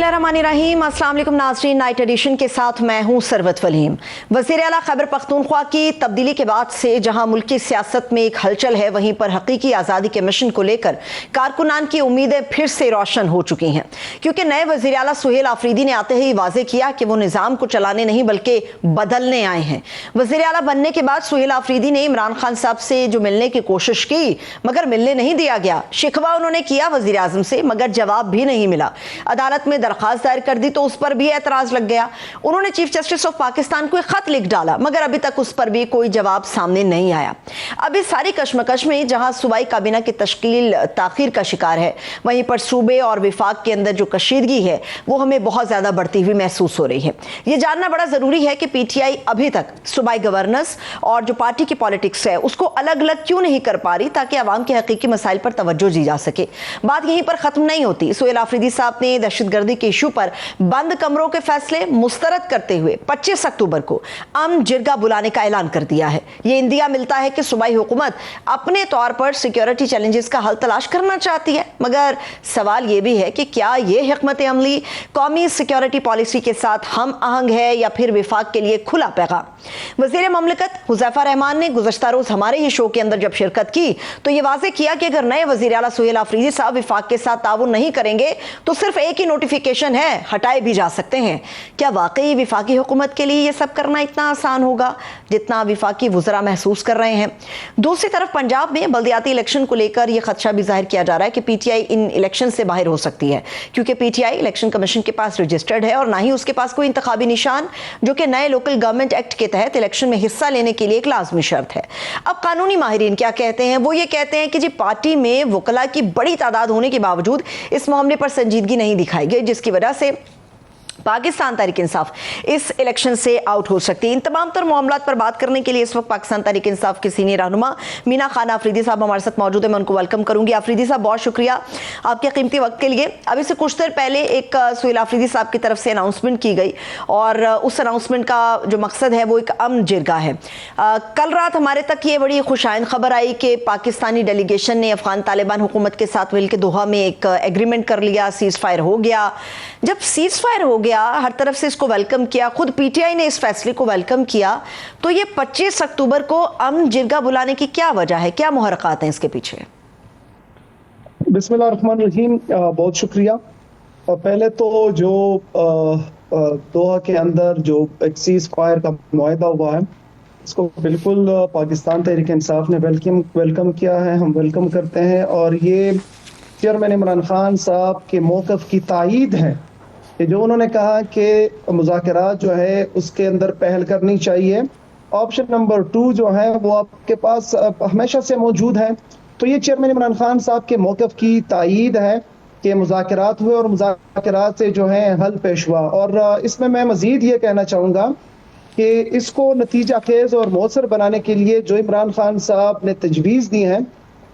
बिस्मिल्लाहिर्रहमानिर्रहीम। अस्सलाम वालेकुम नाज़रीन, नाइट एडिशन के साथ मैं हूं सरवत वलीम। वज़ीर आला खैबर पख्तूनख्वा की तब्दीली के बाद से जहां मुल्क की सियासत में एक हलचल है, वहीं पर हकीकी आज़ादी के मिशन को लेकर कारकुनान की उम्मीदें फिर से रोशन हो चुकी हैं, क्योंकि नए वज़ीर आला सुहेल आफरीदी ने आते ही वाज़े किया कि वो निज़ाम को चलाने नहीं बल्कि बदलने आए हैं। वज़ीर आला बनने के बाद सुहेल आफरीदी ने इमरान खान साहब से जो मिलने की कोशिश की मगर मिलने नहीं दिया गया। शिकवा उन्होंने किया वज़ीर आज़म से मगर जवाब भी नहीं मिला। अदालत में दरखास्त दायर कर दी तो उस पर भी एतराज लग गया। उन्होंने चीफ जस्टिस ऑफ पाकिस्तान को एक खत लिख डाला मगर अभी तक उस पर भी कोई जवाब सामने नहीं आया। अब इस सारी कशमकश में जहां सूबाई काबीना की तश्कील ताखीर का शिकार है, वहीं पर सूबे और विफाक के अंदर जो कशीदगी है वो हमें बहुत ज्यादा बढ़ती हुई महसूस हो रही है। ये जानना बड़ा जरूरी है कि पीटीआई अभी तक सूबाई गवर्नेंस और जो पार्टी की पॉलिटिक्स है उसको अलग अलग क्यों नहीं कर पा रही, ताकि अवाम के हकीकी मसाइल पर तवज्जो दी जा सके। बात यहीं पर खत्म नहीं होती। सुहेल आफरीदी साहब ने दहशतगर्दी के इशू पर बंद कमरों के फैसले मुस्तरद करते हुए 25 अक्टूबर को अमन जिरगा बुलाने का ऐलान कर दिया है। ये इंदिया मिलता है कि सूबाई हुकूमत अपने तौर पर सिक्योरिटी चैलेंजेस का हल तलाश करना चाहती है, मगर सवाल ये भी है कि क्या ये हिकमत अमली कौमी सिक्योरिटी पॉलिसी के साथ हम आहंग है या फिर विफाक के लिए खुला पैगाम। वज़ीर ममलकत हुज़ैफा रहमान ने गुज़श्ता रोज हमारे ही शो के अंदर जब शिरकत की तो ये वाज़े किया कि अगर नए वज़ीर आला सुहेल आफरीदी साहब विफाक के साथ ताउन नहीं करेंगे तो सिर्फ एक ही नोटिफिकेशन है, हटाए भी जा सकते हैं। क्या वाकई विफाकी हुकूमत के लिए ये सब करना इतना आसान होगा जितना विफाकी वज़रा महसूस कर रहे हैं? दूसरी तरफ पंजाब में बल्दियाती इलेक्शन को लेकर यह खदशा भी जाहिर किया जा रहा है कि पीटीआई इन इलेक्शन से बाहर हो सकती है, क्योंकि पीटीआई इलेक्शन कमीशन के पास रजिस्टर्ड है और ना ही उसके पास कोई इंतखाबी निशान, जो कि नए लोकल गवर्नमेंट एक्ट के तहत इलेक्शन में हिस्सा लेने के लिए एक लाजमी शर्त है। अब कानूनी माहिरीन क्या कहते हैं? वो ये कहते हैं कि जी पार्टी में वकला की बड़ी तादाद होने के बावजूद इस मामले पर संजीदगी नहीं दिखाई गई, जिसकी वजह से पाकिस्तान तहरीक इंसाफ इस इलेक्शन से आउट हो सकती है। इन तमाम तर मामलात पर बात करने के लिए इस वक्त पाकिस्तान तहरीक इंसाफ के सीनियर रहनुमा मीना खान आफरीदी साहब हमारे साथ मौजूद है। मैं उनको वेलकम करूंगी। आफरीदी साहब, बहुत शुक्रिया आपके कीमती वक्त के लिए। अभी से कुछ देर पहले एक सुहेल आफरीदी साहब की तरफ से अनाउंसमेंट की गई और उस अनाउंसमेंट का जो मकसद है वो एक अमन जिरगा है। कल रात हमारे तक ये बड़ी खुशाइन खबर आई कि पाकिस्तानी डेलीगेशन ने अफगान तालिबान हुकूमत के साथ मिलकर दोहा में एक एग्रीमेंट कर लिया, सीज फायर हो गया। जब सीज फायर हो गया, हर तरफ से इसको वेलकम किया, खुद पीटीआई ने इस फैसले को वेलकम किया, तो ये 25 अक्टूबर को अमन जिरगा बुलाने की क्या वजह है, क्या मुहर्रकात हैं इसके पीछे? बिस्मिल्लाहिर्रहमानिर्रहीम, बहुत शुक्रिया। पहले तो जो दोहा के अंदर जो एक सीज फायर का मुआहदा हुआ है, इसको बिल्कुल पाकिस्तान तहरीक इंसाफ ने वेलकम किया है, हम वेलकम करते हैं। और ये चेयरमैन इमरान खान साहब के मौक़िफ़ की तायीद है कि जो उन्होंने कहा कि मुज़ाकरात जो है उसके अंदर पहल करनी चाहिए। ऑप्शन नंबर 2 जो है वो आपके पास हमेशा से मौजूद है। तो ये चेयरमैन इमरान खान साहब के मौक़िफ़ की तायीद है कि मुज़ाकरात हुए और मुज़ाकरात से जो है हल पेश हुआ। और इसमें मैं मज़ीद ये कहना चाहूँगा कि इसको नतीजा खेज़ और मौसर बनाने के लिए जो इमरान खान साहब ने तजवीज़ दी है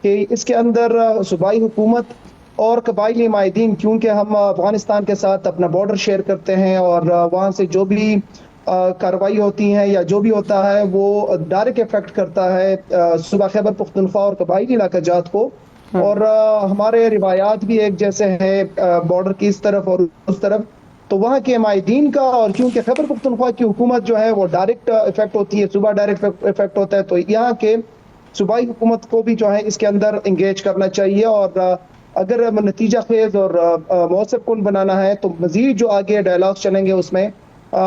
कि इसके अंदर सूबाई हुकूमत और कबायली माहिदीन, क्योंकि हम अफगानिस्तान के साथ अपना बॉर्डर शेयर करते हैं और वहाँ से जो भी कार्रवाई होती है या जो भी होता है वो डायरेक्ट इफेक्ट करता है सूबा खैबर पख्तूनख्वा और कबायली इलाका जात को। और हमारे रिवायात भी एक जैसे है बॉर्डर की इस तरफ और उस तरफ, तो वहाँ के माहिदीन का, और क्योंकि खैबर पख्तूनख्वा की हुकूमत जो है वो डायरेक्ट इफेक्ट होती है, सूबा डायरेक्ट इफेक्ट होता है, तो यहाँ के सूबाई हुकूमत को भी जो है इसके अंदर इंगेज करना चाहिए। और अगर नतीजा खेज और मौसर कुन बनाना है तो मजीद जो आगे डायलॉग चलेंगे उसमें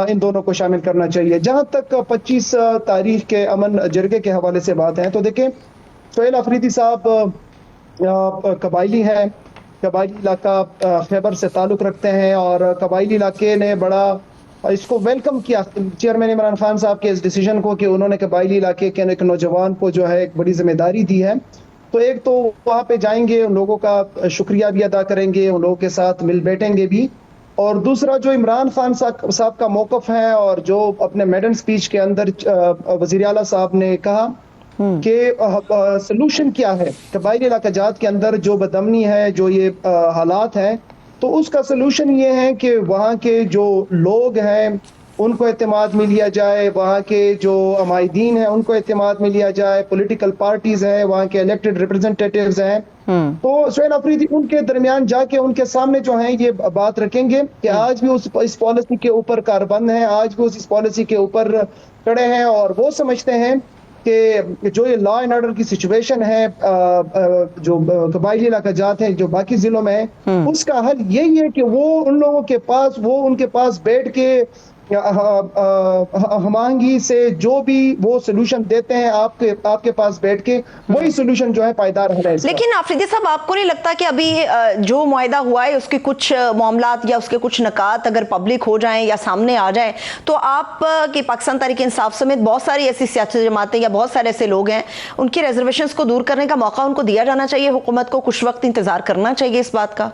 इन दोनों को शामिल करना चाहिए। जहाँ तक 25 तारीख के अमन जिरगे के हवाले से बात है, तो देखें सुहेल आफरीदी साहब कबायली हैं, कबायली इलाका खैबर से ताल्लुक़ रखते हैं और कबायली इलाके ने बड़ा इसको वेलकम किया चेयरमैन इमरान खान साहब के इस डिसीजन को कि उन्होंने कबायली इलाके के एक नौजवान को जो है एक बड़ी जिम्मेदारी दी है। तो एक तो वहाँ पे जाएंगे, उन लोगों का शुक्रिया भी अदा करेंगे, उन लोगों के साथ मिल बैठेंगे भी। और दूसरा जो इमरान खान साहब का मौक़िफ़ है और जो अपने मेडन स्पीच के अंदर वज़ीर आला साहब ने कहा कि सलूशन क्या है कबायली इलाका जात के अंदर जो बदअमनी है, जो ये हालात हैं, तो उसका सलूशन ये है कि वहाँ के जो लोग हैं उनको एतमाद में लिया जाए, वहाँ के जो अमायदीन हैं उनको एतमाद में लिया जाए, पॉलिटिकल पार्टीज हैं, वहाँ के इलेक्टेड रिप्रेजेंटेटिव्स हैं, तो सुहेल अफरीदी उनके दरमियान जाके उनके सामने जो है ये बात रखेंगे कि आज भी इस पॉलिसी के ऊपर कारबंद हैं, आज भी इस पॉलिसी के ऊपर खड़े हैं, और वो समझते हैं कि जो ये लॉ एंड ऑर्डर की सिचुएशन है जो कबायली इलाकाजात हैं जो बाकी जिलों में है, उसका हल यही है कि वो उनके पास बैठ के हमांगी से जो भी वो सोल्यूशन देते हैं आपके पास बैठ के, वही सोल्यूशन जो है पायदार है। लेकिन आफरीदी साहब, आपको नहीं लगता कि अभी जो मुआहदा हुआ है उसके कुछ मामलात या उसके कुछ नकात अगर पब्लिक हो जाएं या सामने आ जाएं, तो आप कि पाकिस्तान तहरीक इंसाफ समेत बहुत सारी ऐसी सियासी जमातें या बहुत सारे ऐसे लोग हैं, उनकी रिजर्वेशंस को दूर करने का मौका उनको दिया जाना चाहिए? हुकूमत को कुछ वक्त इंतजार करना चाहिए इस बात का?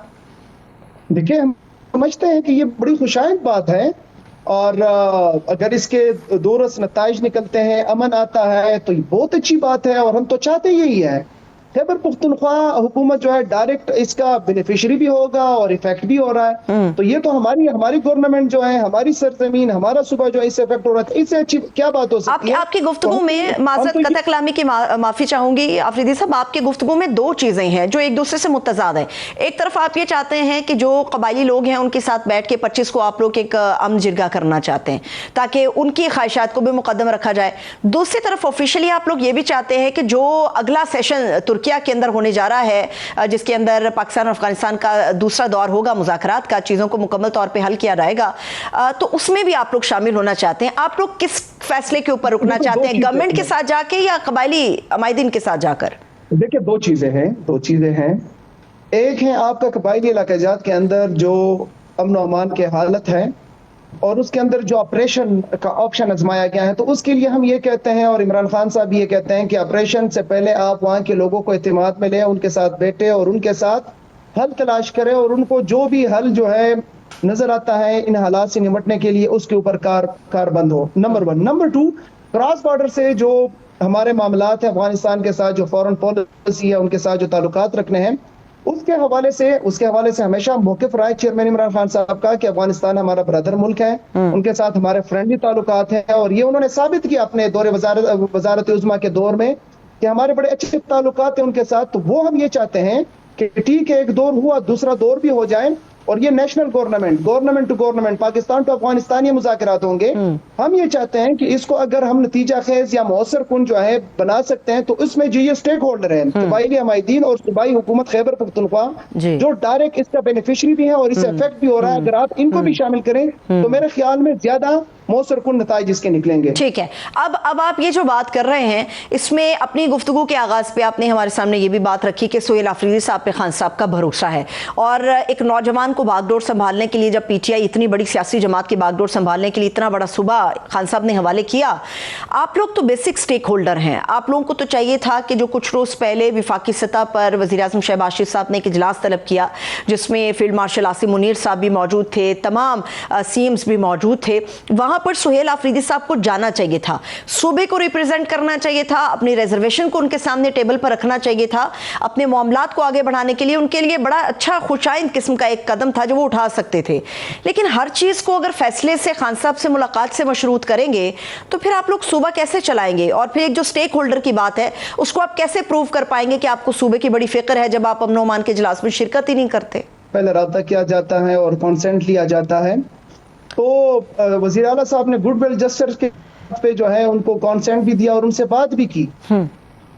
देखिए, हम समझते हैं कि ये बड़ी खुशाइंद बात है, और अगर इसके दूरस नताइज निकलते हैं, अमन आता है, तो ये बहुत अच्छी बात है, और हम तो चाहते यही है। खैबर पुख्तनख्वा हुकूमत जो है डायरेक्ट इसका बेनिफिशियरी भी होगा और इफेक्ट भी हो रहा है, तो ये तो हमारी गवर्नमेंट जो है, हमारी सरजमीन, हमारा सूबा जो है इससे इफेक्ट हो रहा है, इससे अच्छी क्या बात हो सकती है? आपकी गुफ्तगू में माजरत कतई कलामी की माफी चाहूंगी आफरीदी साहब, आपकी गुफ्तगू में दो चीजें हैं जो एक दूसरे से मुतजाद है। एक तरफ आप ये चाहते हैं कि जो कबायली लोग हैं उनके साथ बैठ के 25 को आप लोग एक अमन जिरगा करना चाहते हैं ताकि उनकी ख्वाहिशात को भी मुकद्दम रखा जाए। दूसरी तरफ ऑफिशियली आप लोग ये भी चाहते हैं कि जो अगला सेशन तुर्किया के अंदर होने जा रहा है, जिसके अंदर पाकिस्तान और अफगानिस्तान का दूसरा दौर होगा मुज़ाकरात का, चीज़ों को मुकम्मल तौर पे हल किया जाएगा, तो उसमें भी आप लोग शामिल होना चाहते हैं। आप लोग किस फैसले के ऊपर रुकना चाहते हैं, गवर्नमेंट के साथ जाके या कबायली अमायदीन के साथ जाकर? देखिए, दो चीज़ें हैं। एक है आपका कबायली इलाकाजात के अंदर जो अमन और अमान की हालत है, और उसके अंदर जो ऑपरेशन का ऑप्शन आजमाया गया है, तो उसके लिए हम ये कहते हैं, और इमरान खान साहब भी ये कहते हैं कि ऑपरेशन से पहले आप वहाँ के लोगों को एतमाद में लें, उनके साथ बैठे और उनके साथ हल तलाश करें, और उनको जो भी हल जो है नजर आता है इन हालात से निपटने के लिए, उसके ऊपर कारबंद हो। नंबर 1। नंबर 2, क्रॉस बॉर्डर से जो हमारे मामलात हैं अफगानिस्तान के साथ, जो फॉरेन पॉलिसी है, उनके साथ जो ताल्लुकात रखने हैं, उसके हवाले से हमेशा मौक़िफ़ रहा है चेयरमैन इमरान खान साहब का कि अफगानिस्तान हमारा ब्रदर मुल्क है, उनके साथ हमारे फ्रेंडली ताल्लुकात हैं, और ये उन्होंने साबित किया अपने दौरे वजारत उज़्मा के दौर में कि हमारे बड़े अच्छे ताल्लुकात हैं उनके साथ। तो वो हम ये चाहते हैं कि ठीक है, एक दौर हुआ, दूसरा दौर भी हो जाए, और ये national government to government, Pakistan to Afghanistan ये मुज़ाकरात होंगे। हम ये चाहते हैं कि इसको अगर हम नतीजा खेज या मौसर कुन जो है बना सकते हैं, तो इसमें जो ये स्टेक होल्डर हैं, कबायली अमायदीन और सूबाई हुकूमत खैबर पख्तूनख्वा, जो डायरेक्ट इसका बेनिफिशियरी भी है और इससे इफेक्ट भी हो रहा है, अगर आप इनको भी शामिल करें तो मेरे ख्याल में ज्यादा मौसर कुन नताइज इसके निकलेंगे। ठीक है, अब आप ये जो बात कर रहे हैं, इसमें अपनी गुफ्तगू के आगाज पे आपने हमारे सामने ये भी बात रखी कि सुहेल अफरीदी साहब पे खान साहब का भरोसा है, और एक नौजवान को बागडोर संभालने के लिए, जब पीटीआई इतनी बड़ी सियासी जमात की बागडोर संभालने के लिए इतना बड़ा सूबा खान साहब ने हवाले किया, आप लोग तो बेसिक स्टेक होल्डर हैं। आप लोगों को तो चाहिए था कि जो कुछ रोज पहले विफाकी सतह पर वज़ीर आज़म शहबाज शरीफ साहब ने एक इजलास तलब किया, जिसमें फील्ड मार्शल आसिम मुनीर साहब भी मौजूद थे, तमाम सीएम्स भी मौजूद थे, वहां पर सुहेल अफरीदी साहब को जाना चाहिए था, सूबे को रिप्रेजेंट करना चाहिए था, अपनी रिजर्वेशन को उनके सामने टेबल पर रखना चाहिए था, अपने मामलात को आगे बढ़ाने के लिए उनके लिए बड़ा अच्छा खुशाइंद किस्म का एक कदम था जो वो उठा सकते थे। लेकिन हर चीज को अगर फैसले से खान साहब से मुलाकात से मशरूत करेंगे तो फिर आप लोग सूबा कैसे चलाएंगे? और फिर एक जो स्टेक होल्डर की बात है, उसको आप कैसे प्रूव कर पाएंगे कि आपको सूबे की बड़ी फिक्र है जब आप अमन ओमान के इजलास में शिरकत ही नहीं करते? पहले राब्ता किया जाता है और कॉन्सेंट लिया जाता है, तो वज़ीर आला साहब ने गुडविल जेस्चर के पे जो है उनको कॉन्सेंट भी दिया और उनसे बात भी की,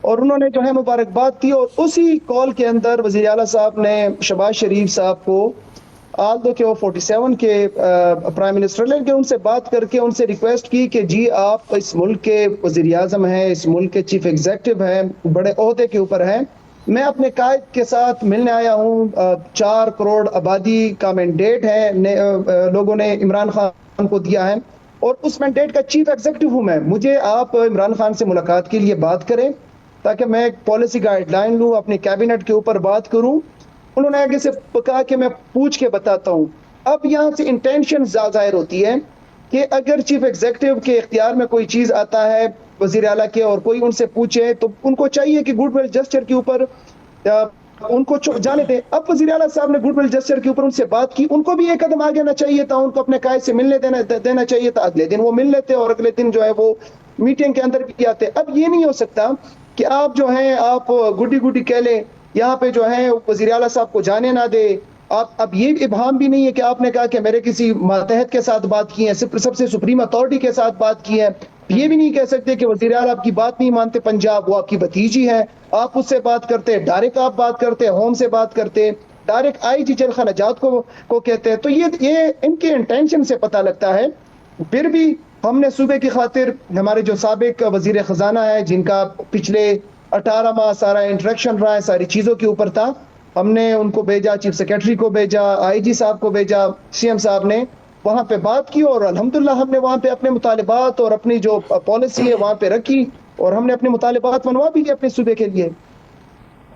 और उन्होंने जो है मुबारकबाद की, और उसी कॉल के अंदर वज़ीर आला साहब ने शहबाज शरीफ साहब को आल्दो के 47 के प्राइम मिनिस्टर, लेकिन उनसे बात करके उनसे रिक्वेस्ट की कि जी आप इस मुल्क के वज़ीर आज़म हैं, इस मुल्क के चीफ एग्जीक्यूटिव हैं, बड़े ओहदे के ऊपर हैं, मैं अपने कायद के साथ मिलने आया हूँ, 4 करोड़ आबादी का मैंडेट है, लोगों ने इमरान खान को दिया है, और उस मैंडेट का चीफ एग्जीक्यूटिव हूँ मैं, मुझे आप इमरान खान से मुलाकात के लिए बात करें ताकि मैं एक पॉलिसी गाइडलाइन लूँ, अपने कैबिनेट के ऊपर बात करूँ। उन्होंने आगे से कहा कि मैं पूछ के बताता हूँ। अब यहाँ से इंटेंशन जाहिर होती है कि अगर चीफ एग्जीक्यूटिव के इख्तियार में कोई चीज़ आता है वज़ीर आला के, और कोई उनसे पूछे, तो उनको चाहिए कि गुडविल जेस्चर के ऊपर उनको जाने थे। अब वज़ीर आला साहब ने गुडविल जेस्चर के ऊपर उनसे बात की, उनको भी एक कदम आगे आना चाहिए था, उनको अपने कायद से मिलने देना चाहिए था। अगले दिन वो मिल लेते और अगले दिन जो है वो मीटिंग के अंदर भी आते। अब ये नहीं हो सकता कि आप जो है आप गुड्डी गुड्डी कह ले, यहाँ पे जो है वज़ीर आला साहब को जाने ना दे। आप अब ये इबाम भी नहीं है कि आपने कहा कि मेरे किसी मातहत के साथ बात की है, सबसे सुप्रीम अथॉरिटी के साथ बात की है। ये भी नहीं कह सकते कि वज़ीर आला आपकी बात नहीं मानते, पंजाब वो आपकी भतीजी है, आप उससे बात करते, डायरेक्ट आप बात करते, होम से बात करते, डायरेक्ट आईजी चरखा नजात को कहते हैं। तो ये इनके इंटेंशन से पता लगता है। फिर भी हमने सूबे की खातिर हमारे जो साबिक वजीर खजाना है, जिनका पिछले 18 माह सारा इंटरेक्शन रहा है, सारी चीजों के ऊपर था, हमने उनको भेजा, चीफ सेक्रेटरी को भेजा, आईजी साहब को भेजा, सीएम साहब ने वहां पे बात की और अल्हम्दुलिल्लाह हमने वहां पे अपने मुतालिबात और अपनी जो पॉलिसी है वहां पे रखी और हमने अपने मुतालिबात मनवा भी लिए अपने सूबे के लिए।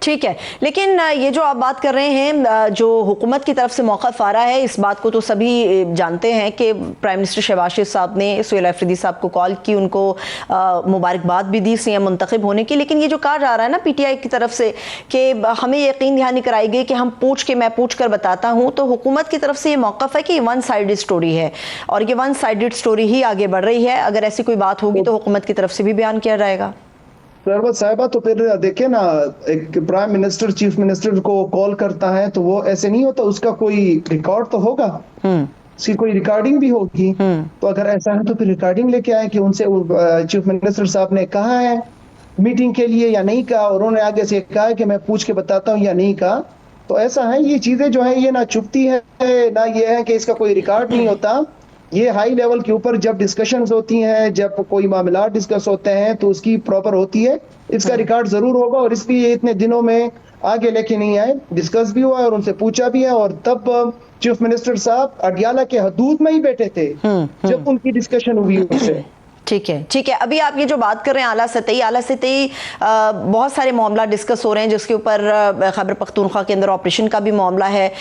ठीक है, लेकिन ये जो आप बात कर रहे हैं, जो हुकूमत की तरफ से मौक़िफ़ आ रहा है, इस बात को तो सभी जानते हैं कि प्राइम मिनिस्टर शहबाज शरीफ साहब ने सुहेल अफरीदी साहब को कॉल की, उनको मुबारकबाद भी दी सीएम मुंतखब होने की। लेकिन ये जो कहा जा रहा है ना पीटीआई की तरफ से कि हमें यकीन दहानी कराई गई कि हम मैं पूछ कर बताता हूँ, तो हुकूमत की तरफ से ये मौक़िफ़ है कि ये वन साइडेड स्टोरी है और ये वन साइडेड स्टोरी ही आगे बढ़ रही है। अगर ऐसी कोई बात होगी तो हुकूमत की तरफ से भी बयान किया जाएगा। सरवत साहिबा, तो फिर देखे ना, एक प्राइम मिनिस्टर चीफ मिनिस्टर को कॉल करता है तो वो ऐसे नहीं होता, उसका कोई रिकॉर्ड तो होगा, उसकी कोई रिकॉर्डिंग भी होगी। तो अगर ऐसा है तो फिर रिकॉर्डिंग लेके आए कि उनसे चीफ मिनिस्टर साहब ने कहा है मीटिंग के लिए या नहीं कहा, और उन्होंने आगे से कहा है कि मैं पूछ के बताता हूँ या नहीं कहा। तो ऐसा है, ये चीजें जो है ये ना चुपती है ना ये है कि इसका कोई रिकॉर्ड नहीं होता। ये हाई लेवल के ऊपर जब डिस्कशंस होती हैं, जब कोई मामला डिस्कस होते हैं तो उसकी प्रॉपर होती है, इसका रिकॉर्ड जरूर होगा। और इसलिए इतने दिनों में आगे लेके नहीं आए, डिस्कस भी हुआ और उनसे पूछा भी है। और तब चीफ मिनिस्टर साहब अडियाला के हदूद में ही बैठे थे जब उनकी डिस्कशन हुई उनसे। ठीक है। अभी आप ये जो बात कर रहे हैं आला सतही बहुत सारे मामला डिस्कस हो रहे हैं, जिसके ऊपर खैबर पख्तूनख्वा के अंदर ऑपरेशन का भी मामला है।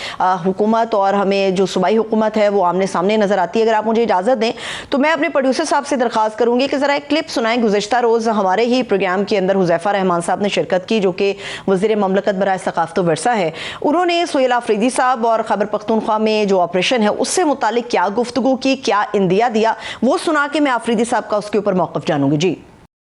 हुकूमत और हमें जो सूबाई हुकूमत है वो आमने सामने नजर आती है। अगर आप मुझे इजाज़त दें तो मैं अपने प्रोड्यूसर साहब से दरख्वास्त करूंगी कि ज़रा एक क्लिप सुनाएं। गुज़श्ता रोज़ हमारे ही प्रोग्राम के अंदर हुज़ैफ़ा रहमान साहब ने शिरकत की, जो कि वज़ीर ममलकत बराए सकाफ़त व विरसा है। उन्होंने सुहेल अफरीदी साहब और खैबर पख्तूनख्वा में जो ऑपरेशन है उससे मुतालिक क्या गुफ्तगू की, क्या इंदिया दिया, वो सुना के मैं अफरीदी साहब का उसके ऊपर मौक़िफ़ जानूंगी। जी,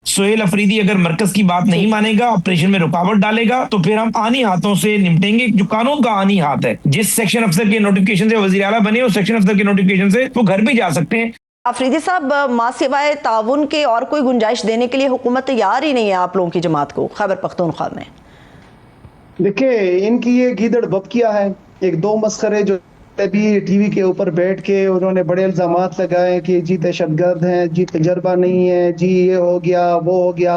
सुहेल अफरीदी अगर मरकज की बात नहीं मानेगा, ऑपरेशन में रुकावट डालेगा, तो फिर हम आनी हाथों से निपटेंगे। जो कानून का आनी हाथ है, जिस सेक्शन अफसर के नोटिफिकेशन से वज़ीर आला बने, उस सेक्शन अफसर के नोटिफिकेशन से वो घर भी जा सकते हैं। अफरीदी साहब, मां सिवाय ताउन के और कोई गुंजाइश देने के लिए हुकूमत तैयार ही नहीं है आप लोगों की जमात को खैबर पख्तूनख्वा में। देखिए, इनकी ये गीदड़ बबकिया है, एक दो मस्खरे जो अभी टीवी के ऊपर बैठ के उन्होंने बड़े इल्जामात लगाए कि जी दहशतगर्द हैं, जी तजर्बा नहीं है, जी ये हो गया वो हो गया।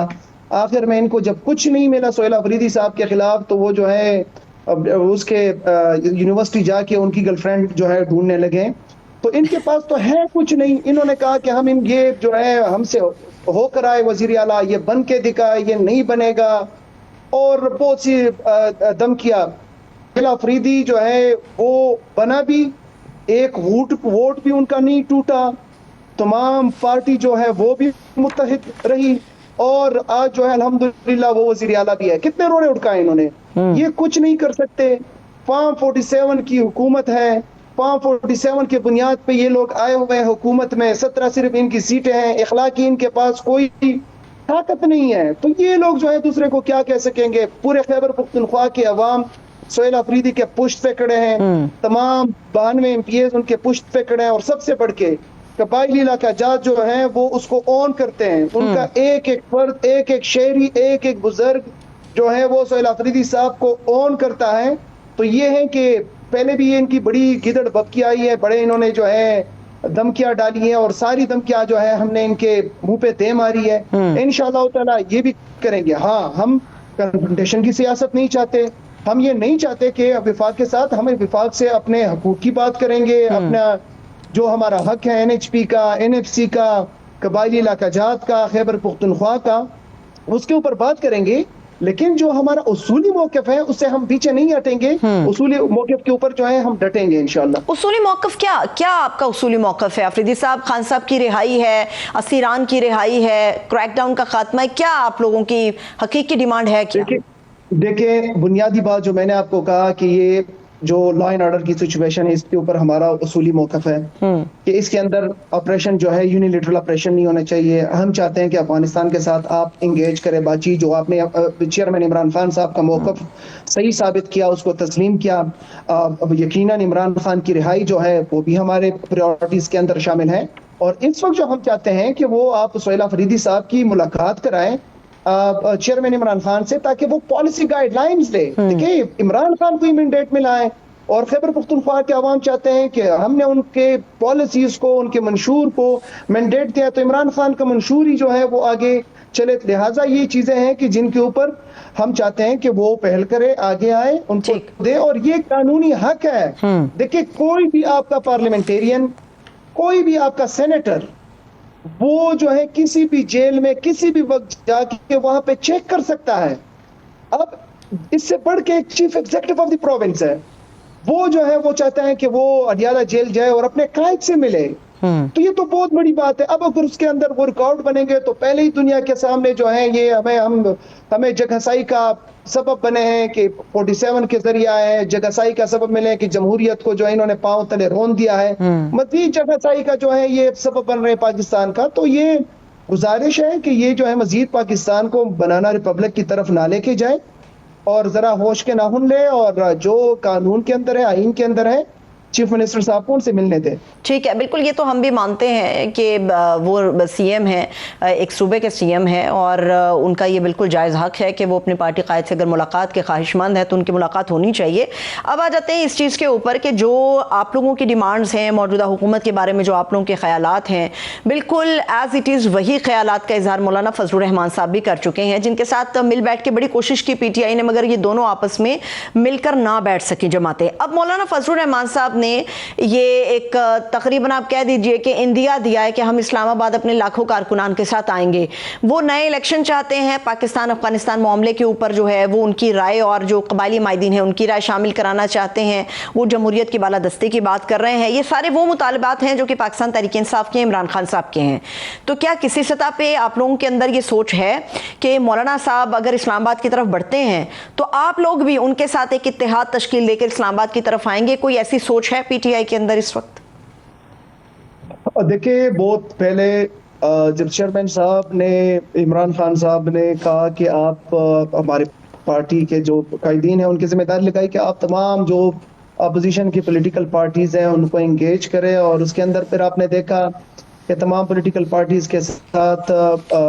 आखिर में इनको जब कुछ नहीं मिला सुहेल अफरीदी साहब के खिलाफ, तो वो जो है उसके यूनिवर्सिटी जाके उनकी गर्लफ्रेंड जो है ढूंढने लगे। तो इनके पास तो है कुछ नहीं। इन्होंने कहा कि हम ये जो है हमसे होकर आए वजीर आला, ये बन के दिखाए, ये नहीं बनेगा, और बहुत सी धमकियां। अफरीदी जो है वो बना भी, एक वोट भी उनका नहीं टूटा, तमाम पार्टी जो है वो भी मुत्तहिद रही, और आज जो है अल्हम्दुलिल्लाह वो वजीर आला भी है। कितने रोड़े उठकाए इन्होंने, ये कुछ नहीं कर सकते। फार्म 47 की हुकूमत है, फार्म 47 के बुनियाद पे ये लोग आए हुए हैं हुकूमत में, 17 सिर्फ इनकी सीटें हैं, इखलाकी इनके पास कोई ताकत नहीं है। तो ये लोग जो है दूसरे को क्या कह सकेंगे। पूरे खैबर पख्तूनख्वा के अवाम सुहेल अफरीदी के पुश्त पे खड़े हैं, तमाम 92 MPs उनके पुश्त पे खड़े हैं, और सबसे बढ़ के कबायली इलाका जात जो है वो उसको ऑन करते हैं। उनका एक एक फर्द, एक एक शहरी, एक एक बुजुर्ग जो है वो सुहेल अफरीदी साहब को ऑन करता है। तो ये है कि पहले भी ये इनकी बड़ी गिदड़ बबकी आई है, बड़े इन्होंने जो है धमकियां डाली हैं, और सारी धमकियां जो है हमने इनके मुंह पे दे मारी है। इंशाअल्लाह ताला ये भी करेंगे। हाँ, हम कन्फ्रंटेशन की सियासत नहीं चाहते, हम ये नहीं चाहते कि विफाक के साथ, हमें विफाक से अपने हकूक की बात करेंगे, अपना जो हमारा हक है NHP का, NFC का, कबायली इलाका जात का, खैबर पख्तूनख्वा का, उसके ऊपर बात करेंगे। लेकिन जो हमारा उसूली मौक़िफ़ है उससे हम पीछे नहीं हटेंगे। उसूली मौक़िफ़ के ऊपर जो है हम डटेंगे इंशाअल्लाह। उसूली मौक़िफ़ क्या आपका उसूली मौक़िफ़ है? अफरीदी साहब, खान साहब की रिहाई है, असीरान की रिहाई है, क्रैकडाउन का खात्मा है, क्या आप लोगों की हकीकी डिमांड है? क्या देखिए, बुनियादी बात जो मैंने आपको कहा कि ये जो लॉ एंड ऑर्डर की सिचुएशन है, इसके ऊपर हमारा उसूली मौक़िफ़ है कि इसके अंदर ऑपरेशन जो है यूनिलैटरल ऑपरेशन नहीं होना चाहिए। हम चाहते हैं कि अफगानिस्तान के साथ आप इंगेज करें, बातचीत। जो आपने चेयरमैन इमरान खान साहब का मौक़िफ़ सही साबित किया, उसको तस्लीम किया। अब यकीनन इमरान खान की रिहाई जो है वो भी हमारे प्रायोरिटीज़ के अंदर शामिल है। और इस वक्त जो हम चाहते हैं कि वो आप सुहेल अफरीदी साहब की मुलाकात कराएं चेयरमैन इमरान खान से, ताकि वो पॉलिसी गाइडलाइंस ले। देखिए, इमरान खान को ही मैंडेट मिला है और खैबर पख्तूनख्वा के अवाम चाहते हैं कि हमने उनके पॉलिसीज को, उनके मंशूर को मैंडेट दिया, तो इमरान खान का मंशूर ही जो है वो आगे चले। लिहाजा ये चीजें हैं कि जिनके ऊपर हम चाहते हैं कि वो पहल करे, आगे आए, उनको दे, और ये कानूनी हक है। देखिए, कोई भी आपका पार्लियामेंटेरियन, कोई भी आपका सेनेटर, वो जो है किसी भी जेल में किसी भी वक्त जाके वहां पे चेक कर सकता है। अब इससे बढ़ के एक chief executive of the province है, वो जो है वो चाहता है कि वो अडियाला जेल जाए और अपने कायद से मिले। तो ये तो बहुत बड़ी बात है। अब अगर उसके अंदर वो रिकॉर्ड बनेंगे तो पहले ही दुनिया के सामने जो है ये हमें जगहसाई का सबब बने हैं कि 47 के जरिए आए हैं, जगहसाई का सबब मिले कि जमहूरियत को जो है इन्होंने पांव तले रोन दिया है। मजीद जगहसाई का जो है ये सबब बन रहे हैं पाकिस्तान का। तो ये गुजारिश है कि ये जो है मजीद पाकिस्तान को बनाना रिपब्लिक की तरफ ना लेके जाए और जरा होश के नाखून ले, और जो कानून के अंदर है, आईन के अंदर है, चीफ मिनिस्टर साहब को उनसे मिलने दें। ठीक है, बिल्कुल, ये तो हम भी मानते हैं कि वो सीएम है, एक सूबे के सीएम है, और उनका ये बिल्कुल जायज़ हक है कि वो अपनी पार्टी कायद से अगर मुलाकात के ख्वाहिशमंद है तो उनकी मुलाकात होनी चाहिए। अब आ जाते हैं इस चीज़ के ऊपर कि जो आप लोगों की डिमांड्स हैं, मौजूदा हुकूमत के बारे में जो आप लोगों के ख्यालात हैं, बिल्कुल एज़ इट इज़ वही ख्यालात का इजहार मौलाना फजलुर रहमान साहब भी कर चुके हैं, जिनके साथ मिल बैठ के बड़ी कोशिश की PTI ने, मगर ये दोनों आपस में मिलकर ना बैठ सकी जमातें। अब मौलाना फजलुर रहमान साहब ने ये एक तकरीबन आप कह दीजिए कि इंदिया दिया है कि हम इस्लामाबाद अपने लाखों कारकुनान के साथ आएंगे। वो नए इलेक्शन चाहते हैं, पाकिस्तान अफगानिस्तान मामले के ऊपर जो है वो उनकी राय और जो कबायली माहिदीन है उनकी राय शामिल कराना चाहते हैं। वो जमहूरियत की बालादस्ती की बात कर रहे हैं। ये सारे वो मुतालबात हैं जो कि पाकिस्तान तहरीक इंसाफ के, इमरान खान साहब के हैं। तो क्या किसी सतह पे आप लोगों के अंदर ये सोच है कि मौलाना साहब अगर इस्लामाबाद की तरफ बढ़ते हैं तो आप लोग भी उनके साथ एक इत्तेहाद तश्कील देकर इस्लामाबाद की तरफ आएंगे? कोई ऐसी सोच है PTI के अंदर इस वक्त? देखिए, बहुत पहले जब चेयरमैन साहब ने, इमरान खान साहब ने कहा कि आप हमारे पार्टी के जो कायदीन हैं उनकी जिम्मेदारी लगाई कि आप तमाम जो अपोजिशन की पॉलिटिकल पार्टीज हैं उनको इंगेज करें, और उसके अंदर फिर आपने देखा कि तमाम पॉलिटिकल पार्टीज के साथ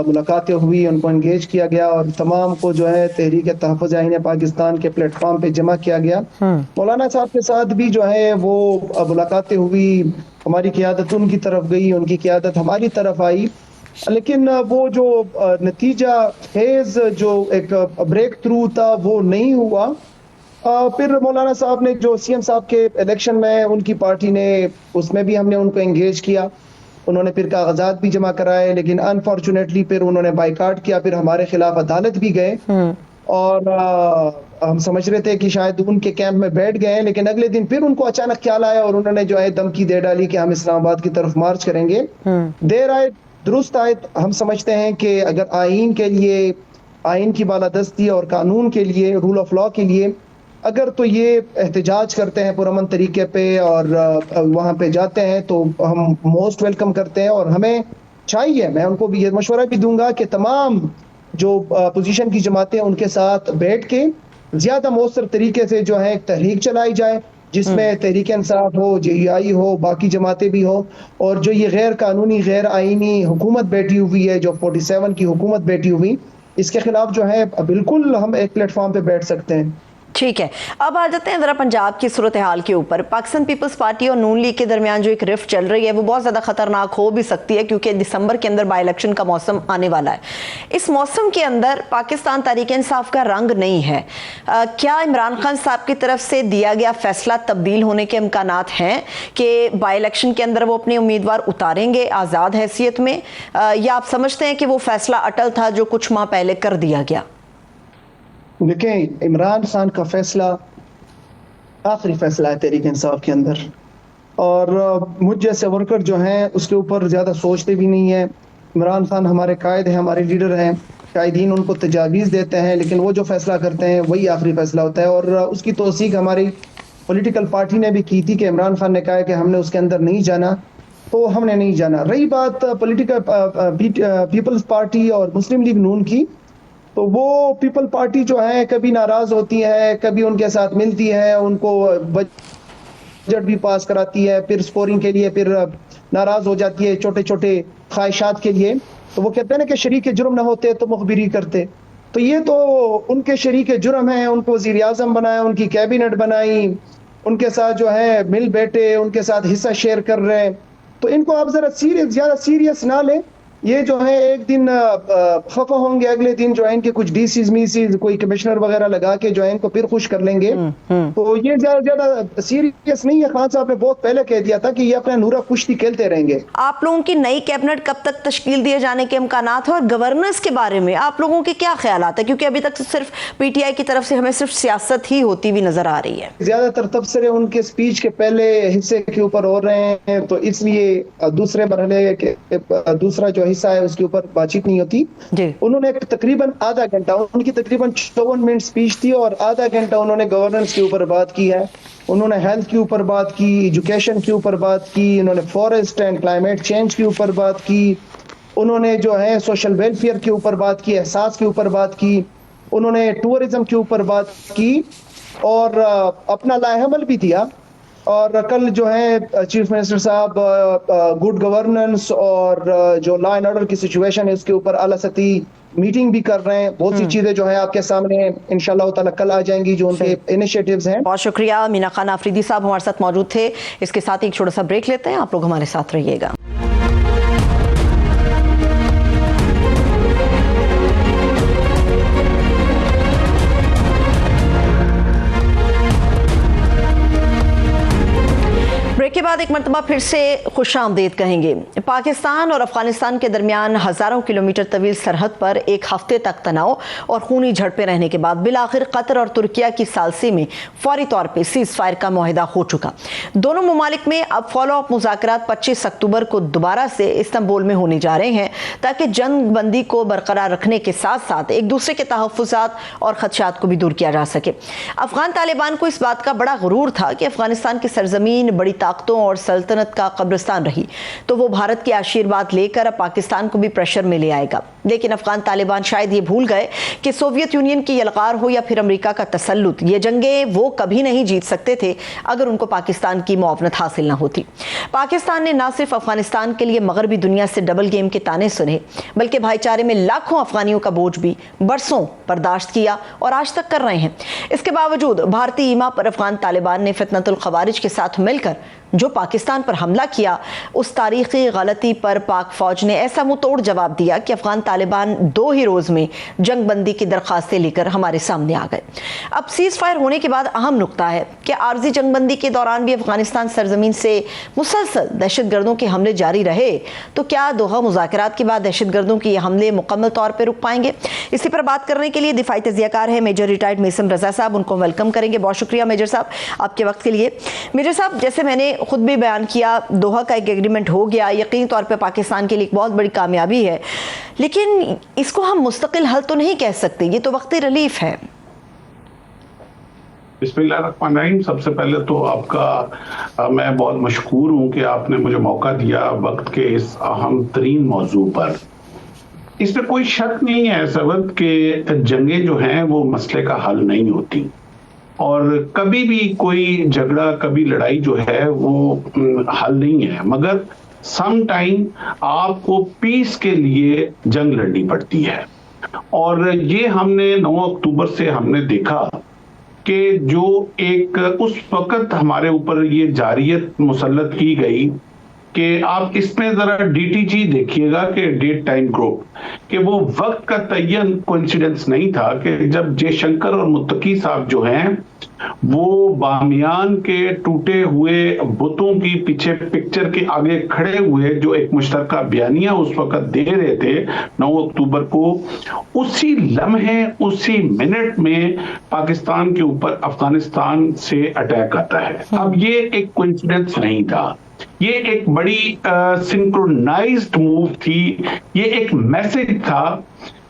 मुलाकातें हुई, उनको इंगेज किया गया और तमाम को जो है तहरीक तहफ़्फ़ुज़ आईन पाकिस्तान के प्लेटफॉर्म पे जमा किया गया। मौलाना साहब के साथ भी जो है वो मुलाकातें हुई, हमारी क़यादत उनकी तरफ गई, उनकी क़यादत हमारी तरफ आई, लेकिन वो जो नतीजा फेज जो एक ब्रेक थ्रू था वो नहीं हुआ। फिर मौलाना साहब ने जो CM साहब के इलेक्शन में उनकी पार्टी ने, उसमें भी हमने उनको एंगेज किया, उन्होंने फिर कागजात भी जमा कराए, लेकिन अनफॉर्चुनेटली फिर उन्होंने बाइकाट किया, फिर हमारे खिलाफ अदालत भी गए और हम समझ रहे थे कि शायद उनके कैंप में बैठ गए, लेकिन अगले दिन फिर उनको अचानक ख्याल आया और उन्होंने जो है धमकी दे डाली कि हम इस्लामाबाद की तरफ मार्च करेंगे। देर आए दुरुस्त आए। हम समझते हैं कि अगर आइन के लिए, आइन की बालादस्ती और कानून के लिए, रूल ऑफ लॉ के लिए अगर तो ये एहतजाज करते हैं पुरअमन तरीके पे और वहाँ पे जाते हैं तो हम मोस्ट वेलकम करते हैं, और हमें चाहिए, मैं उनको भी ये मशवरा भी दूंगा कि तमाम जो पोजीशन की जमातें उनके साथ बैठ के ज्यादा मौसर तरीके से जो है एक तहरीक चलाई जाए, जिसमें तहरीक इंसाफ हो, JEI हो, बाकी जमातें भी हो, और जो ये गैर कानूनी गैर आईनी हुकूमत बैठी हुई है, जो 47 की हुकूमत बैठी हुई, इसके खिलाफ जो है बिल्कुल हम एक प्लेटफॉर्म पे बैठ सकते हैं। ठीक है, अब आ जाते हैं ज़रा पंजाब की सूरत हाल के ऊपर। पाकिस्तान पीपल्स पार्टी और नून लीग के दरमियान जो एक रिफ्ट चल रही है वो बहुत ज़्यादा खतरनाक हो भी सकती है, क्योंकि दिसंबर के अंदर बाई इलेक्शन का मौसम आने वाला है। इस मौसम के अंदर पाकिस्तान तहरीक इंसाफ का रंग नहीं है। क्या इमरान खान साहब की तरफ से दिया गया फैसला तब्दील होने के इम्कानात हैं कि बाई इलेक्शन के अंदर वो अपने उम्मीदवार उतारेंगे आज़ाद हैसियत में, या आप समझते हैं कि वो फैसला अटल था जो कुछ माह पहले कर दिया गया? देखें, इमरान खान का फैसला आखिरी फैसला है तहरीक इंसाफ के अंदर, और मुझ जैसे वर्कर जो हैं उसके ऊपर ज़्यादा सोचते भी नहीं है। इमरान खान हमारे कायद हैं, हमारे लीडर हैं, कायदीन उनको तजावीज़ देते हैं, लेकिन वो जो फैसला करते हैं वही आखिरी फैसला होता है। और उसकी तौसीक हमारी पॉलिटिकल पार्टी ने भी की थी कि इमरान खान ने कहा है कि हमने उसके अंदर नहीं जाना, तो हमने नहीं जाना। रही बात पॉलिटिकल पीपल्स पार्टी और मुस्लिम लीग नून की, तो वो पीपल पार्टी जो है कभी नाराज होती है, कभी उनके साथ मिलती है, उनको बजट भी पास कराती है, फिर स्कोरिंग के लिए फिर नाराज हो जाती है छोटे छोटे ख्वाहिशात के लिए। तो वो कहते हैं ना कि शरीक जुर्म ना होते तो मुखबिरी करते। तो ये तो उनके शरीक जुर्म है, उनको वज़ीर आज़म बनाया, उनकी कैबिनेट बनाई, उनके साथ जो है मिल बैठे, उनके साथ हिस्सा शेयर कर रहे हैं। तो इनको आप जरा ज्यादा सीरियस ना लें। ये जो है एक दिन खफा होंगे, अगले दिन जो है इनके कुछ डीसीज मीसीज कोई कमिश्नर वगैरह लगा के जो है इनको फिर खुश कर लेंगे। तो ये ज्यादा सीरियस नहीं है। खान साहब ने बहुत पहले कह दिया था कि ये अपना नूरा कुश्ती खेलते रहेंगे। आप लोगों की नई कैबिनेट कब तक तश्कील दिए जाने के इम्कानात है, और गवर्नेंस के बारे में आप लोगों के क्या ख्यालात है? क्योंकि अभी तक सिर्फ पीटीआई की तरफ से हमें सिर्फ सियासत ही होती हुई नजर आ रही है। ज्यादातर तबसरे उनके स्पीच के पहले हिस्से के ऊपर हो रहे हैं, तो इसलिए दूसरे मरहले के दूसरा जो हिस्सा है उसके ऊपर बातचीत नहीं होती। उन्होंने तकरीबन आधा घंटा, उनकी तकरीबन 54 मिनट स्पीच थी और आधा घंटा उन्होंने गवर्नेंस के ऊपर बात की है। उन्होंने हेल्थ के ऊपर बात की, एजुकेशन के ऊपर बात की, उन्होंने फॉरेस्ट एंड क्लाइमेट चेंज के ऊपर बात की, उन्होंने जो है सोशल वेलफेयर के ऊपर बात की, एहसास के ऊपर बात की, उन्होंने टूरिज्म के ऊपर बात की और अपना लाहेमल भी दिया। और कल जो है चीफ मिनिस्टर साहब गुड गवर्नेंस और जो लॉ एंड ऑर्डर की सिचुएशन है उसके ऊपर आला सतही मीटिंग भी कर रहे हैं। बहुत सी चीजें जो है आपके सामने इंशाल्लाह ताला कल आ जाएंगी जो उनके इनिशिएटिव्स हैं। बहुत शुक्रिया। मीना खान आफरीदी साहब हमारे साथ मौजूद थे। इसके साथ एक छोटा सा ब्रेक लेते हैं, आप लोग हमारे साथ रहिएगा। ब्रेक के बाद एक मरतबा फिर से खुशामदीद कहेंगे। पाकिस्तान और अफगानिस्तान के दरमियान हज़ारों किलोमीटर तवील सरहद पर एक हफ्ते तक तनाव और खूनी झड़पें रहने के बाद बिलाखिर कतर और तुर्किया की सालसी में फौरी तौर पर सीज फायर का मुआहिदा हो चुका। दोनों ममालिक में अब फॉलो अप मुज़ाकरात 25 अक्टूबर को दोबारा से इस्तांबुल में होने जा रहे हैं ताकि जंग बंदी को बरकरार रखने के साथ साथ एक दूसरे के तहफ़्फ़ुज़ात और खदशात को भी दूर किया जा सके। अफगान तालिबान को इस बात का बड़ा गुरूर था कि अफगानिस्तान की सरजमीन बड़ी ताकतों और सल्तनत का कब्रिस्तान रही, तो वो भारत के आशीर्वाद लेकर अब पाकिस्तान को भी प्रेशर में ले आएगा। लेकिन अफगान तालिबान शायद ये भूल गए कि सोवियत यूनियन की यलगार हो या फिर अमेरिका का तसल्लुत, ये जंगें वो कभी नहीं जीत सकते थे अगर उनको पाकिस्तान की मुआवनत हासिल ना होती। पाकिस्तान ने ना सिर्फ अफगानिस्तान के लिए मगरबी दुनिया से डबल गेम के ताने सुने, बल्कि भाईचारे में लाखों अफगानियों का बोझ भी बरसों बर्दाश्त किया और आज तक कर रहे हैं। इसके बावजूद भारतीय ईमा पर अफगान तालिबान ने फितनतुल खवारिज के साथ मिलकर जो पाकिस्तान पर हमला किया, उस तारीखी गलती पर पाक फौज ने ऐसा मुंह तोड़ जवाब दिया कि अफगान तालिबान 2 ही रोज में जंग बंदी की दरखास्तें लेकर हमारे सामने आ गए। अब सीज फायर होने के बाद अहम नुकता है कि आर्जी जंग बंदी के दौरान भी अफगानिस्तान सरजमीन से मुसलसल दहशतगर्दों के हमले जारी रहे, तो क्या दोहा मुज़ाकरात के बाद दहशतगर्दों के ये हमले मुकम्मल तौर पर रुक पाएंगे? इसी पर बात करने के लिए दिफाई तजियाकार है मेजर रिटायर्ड मेसम रजा साहब, उनको वेलकम करेंगे। बहुत शुक्रिया मेजर साहब आपके वक्त के लिए। मेजर साहब, जैसे मैंने खुद भी बयान किया, दोहा का एक एग्रीमेंट हो गया, यकीनी तौर पे पाकिस्तान के लिए एक बहुत बड़ी कामयाबी है, लेकिन इसको हम मुस्तकिल हल तो नहीं कह सकते, ये तो वक्ती रिलीफ है। बिस्मिल्लाहिर्रहमानिर्रहीम। सबसे पहले तो आपका मैं बहुत मशकूर हूँ कि आपने मुझे मौका दिया वक्त के इस अहम तरीन मौजू पर। इसमें कोई शक नहीं है सबक कि जंगें जो हैं वो मसले का हल नहीं होती, और कभी भी कोई झगड़ा, कभी लड़ाई जो है वो हल नहीं है, मगर सम टाइम आपको पीस के लिए जंग लड़नी पड़ती है। और ये हमने 9 अक्टूबर से हमने देखा कि जो एक उस वक्त हमारे ऊपर ये जारियत मुसल्लत की गई कि आप इसमें जरा डीटीजी देखिएगा कि डेट टाइम ग्रुप, कि वो वक्त का तयन कोइंसिडेंस नहीं था कि जब जयशंकर और मुत्तकी साहब जो हैं वो बामियान के टूटे हुए बुतों की पीछे पिक्चर के आगे खड़े हुए जो एक मुश्तरका बयानिया उस वक्त दे रहे थे 9 अक्टूबर को, उसी लम्हे उसी मिनट में पाकिस्तान के ऊपर अफगानिस्तान से अटैक आता है। अब ये एक कोइंसिडेंस नहीं था, ये एक बड़ी सिंक्रोनाइज्ड मूव थी, ये एक मैसेज था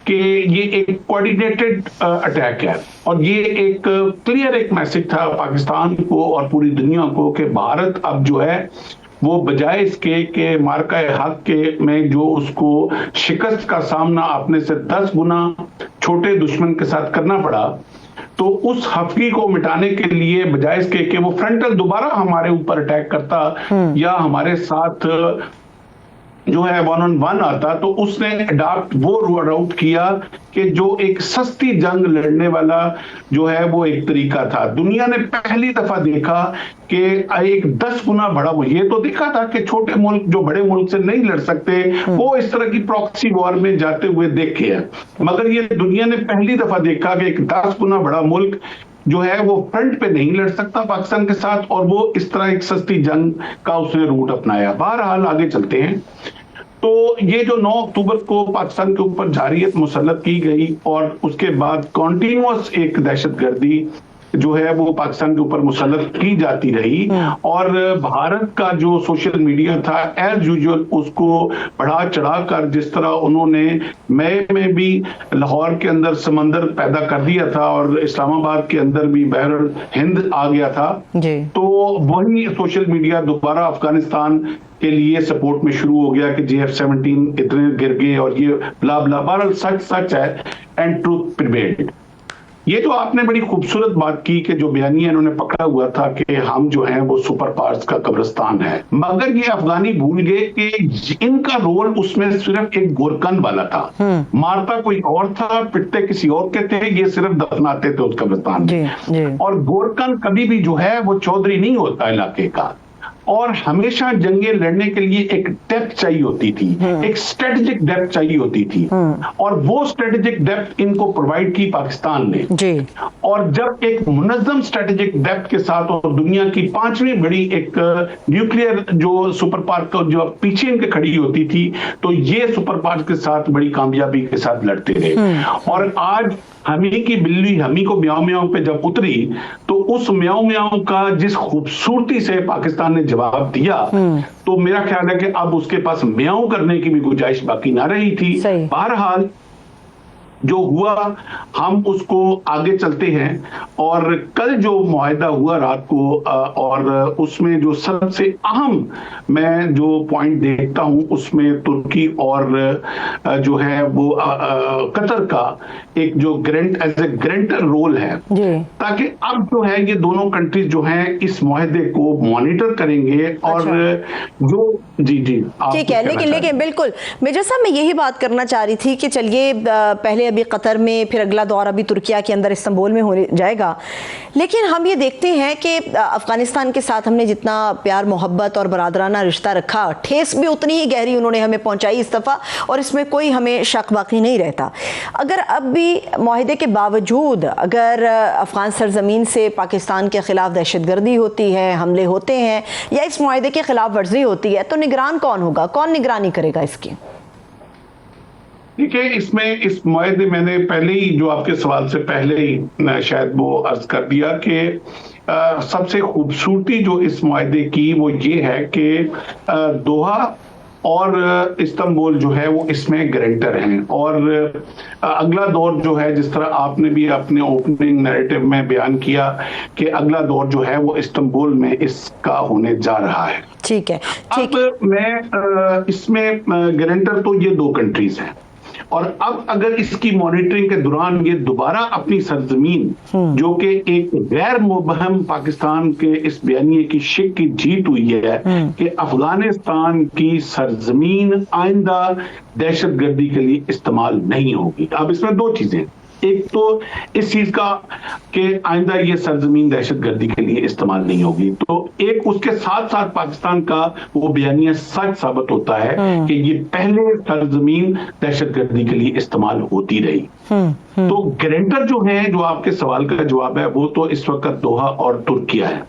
कि ये एक कोऑर्डिनेटेड अटैक है और ये एक क्लियर एक मैसेज था पाकिस्तान को और पूरी दुनिया को कि भारत अब जो है वो बजाय इसके कि मार्का हक के में जो उसको शिकस्त का सामना अपने से 10 गुना छोटे दुश्मन के साथ करना पड़ा, तो उस हफ्की को मिटाने के लिए बजाय इसके कि वो फ्रंटल दोबारा हमारे ऊपर अटैक करता या हमारे साथ जो है 1-on-1 आता, तो उसने अडॉप्ट वो रूट किया कि जो एक सस्ती जंग लड़ने वाला जो है वो एक तरीका था। दुनिया ने पहली दफा देखा कि एक 10 गुना बड़ा, वो ये तो देखा था कि छोटे मुल्क जो बड़े मुल्क से नहीं लड़ सकते वो इस तरह की प्रॉक्सी वॉर में जाते हुए देखे हैं, मगर ये दुनिया ने पहली दफा देखा कि एक 10 गुना बड़ा मुल्क जो है वो फ्रंट पे नहीं लड़ सकता पाकिस्तान के साथ, और वो इस तरह एक सस्ती जंग का उसने रूट अपनाया। बहरहाल आगे चलते हैं। तो ये जो 9 अक्टूबर को पाकिस्तान के ऊपर जारियत मुसल्लत की गई और उसके बाद कॉन्टिन्यूअस एक दहशतगर्दी जो है वो पाकिस्तान के ऊपर मुसल्लत की जाती रही, और भारत का जो सोशल मीडिया था एज यूजुअल उसको बढ़ा चढ़ा कर, जिस तरह उन्होंने मई में भी लाहौर के अंदर समंदर पैदा कर दिया था और इस्लामाबाद के अंदर भी बहर हिंद आ गया था जी। तो वही सोशल मीडिया दोबारा अफगानिस्तान के लिए सपोर्ट में शुरू हो गया कि JF-17 इतने गिर गए और ये ब्ला ब्ला। बहरहाल सच है एंड ट्रूथ प्रिवेल्ड। ये जो आपने बड़ी खूबसूरत बात की कि जो बयानिया इन्होंने पकड़ा हुआ था कि हम जो हैं वो सुपर पावर्स का कब्रिस्तान है, मगर ये अफगानी भूल गए कि इनका रोल उसमें सिर्फ एक गोरकन वाला था। मारता कोई और था, पिटते किसी और के थे, ये सिर्फ दफनाते थे उस कब्रिस्तान में। और गोरकन कभी भी जो है वो चौधरी नहीं होता इलाके का, और हमेशा जंगे लड़ने के लिए एक डेप्थ चाहिए होती थी, एक स्ट्रेटेजिक डेप्थ चाहिए होती थी, और वो स्ट्रेटेजिक डेप्थ इनको प्रोवाइड की पाकिस्तान ने जी। और जब एक मुनज़्ज़म स्ट्रेटेजिक डेप्थ के साथ और दुनिया की 5वीं बड़ी एक न्यूक्लियर जो सुपर पावर जो पीछे इनके खड़ी होती थी, तो ये सुपर पावर के साथ बड़ी कामयाबी के साथ लड़ते रहे। और आज हमी की बिल्ली हमी को म्याऊं म्याऊं पे जब उतरी, तो उस म्याऊं म्याऊं का जिस खूबसूरती से पाकिस्तान ने जवाब दिया, तो मेरा ख्याल है कि अब उसके पास म्याऊं करने की भी गुंजाइश बाकी ना रही थी। बहरहाल जो हुआ हम उसको आगे चलते हैं, और कल जो मुआहिदा हुआ रात को और उसमें जो सबसे अहम मैं जो पॉइंट देखता हूं उसमें तुर्की और जो है वो कतर का एक जो एज ए ग्रेंटर रोल है, ताकि अब जो है ये दोनों कंट्रीज जो हैं इस मुआहिदे को मॉनिटर करेंगे। और जो जी ठीक है, लेकिन बिल्कुल मेजर साहब मैं यही बात करना चाह रही थी कि चलिए पहले अभी कतर में, फिर अगला दौर अभी तुर्किया के अंदर इस्तांबुल में हो जाएगा, लेकिन हम ये देखते हैं कि अफगानिस्तान के साथ हमने जितना प्यार मोहब्बत और बरादराना रिश्ता रखा, ठेस भी उतनी ही गहरी उन्होंने हमें पहुंचाई इस दफ़ा, और इसमें कोई हमें शक बाकी नहीं रहता। अगर अब भी मुआहिदे के बावजूद अगर अफगान सरजमीन से पाकिस्तान के खिलाफ दहशतगर्दी होती है, हमले होते हैं या इस मुआहिदे की खिलाफ वर्जी होती है, तो निगरान कौन होगा, कौन निगरानी करेगा इसकी? देखिए, इसमें इस मुआहिदे मैंने पहले ही जो आपके सवाल से पहले ही शायद वो अर्ज कर दिया कि सबसे खूबसूरती जो इस मुआहिदे की वो ये है कि दोहा और इस्तांबुल जो है वो इसमें गारंटर हैं, और अगला दौर जो है, जिस तरह आपने भी अपने ओपनिंग नैरेटिव में बयान किया कि अगला दौर जो है वो इस्तांबुल में इसका होने जा रहा है। ठीक है, अब मैं इसमें गारंटर तो ये 2 कंट्रीज हैं, और अब अगर इसकी मॉनिटरिंग के दौरान ये दोबारा अपनी सरजमीन जो कि एक गैर मुबहम पाकिस्तान के इस बयानिए की शिक की जीत हुई है कि अफगानिस्तान की सरजमीन आइंदा दहशतगर्दी के लिए इस्तेमाल नहीं होगी। अब इसमें 2 चीजें, एक तो इस चीज का कि आइंदा ये सरजमीन दहशतगर्दी के लिए इस्तेमाल नहीं होगी, तो एक उसके साथ साथ पाकिस्तान का वो बयानिया सच साबित होता है कि ये पहले सरजमीन दहशतगर्दी के लिए इस्तेमाल होती रही। तो गारंटर जो है, जो आपके सवाल का जवाब है, वो तो इस वक्त दोहा और तुर्किया है,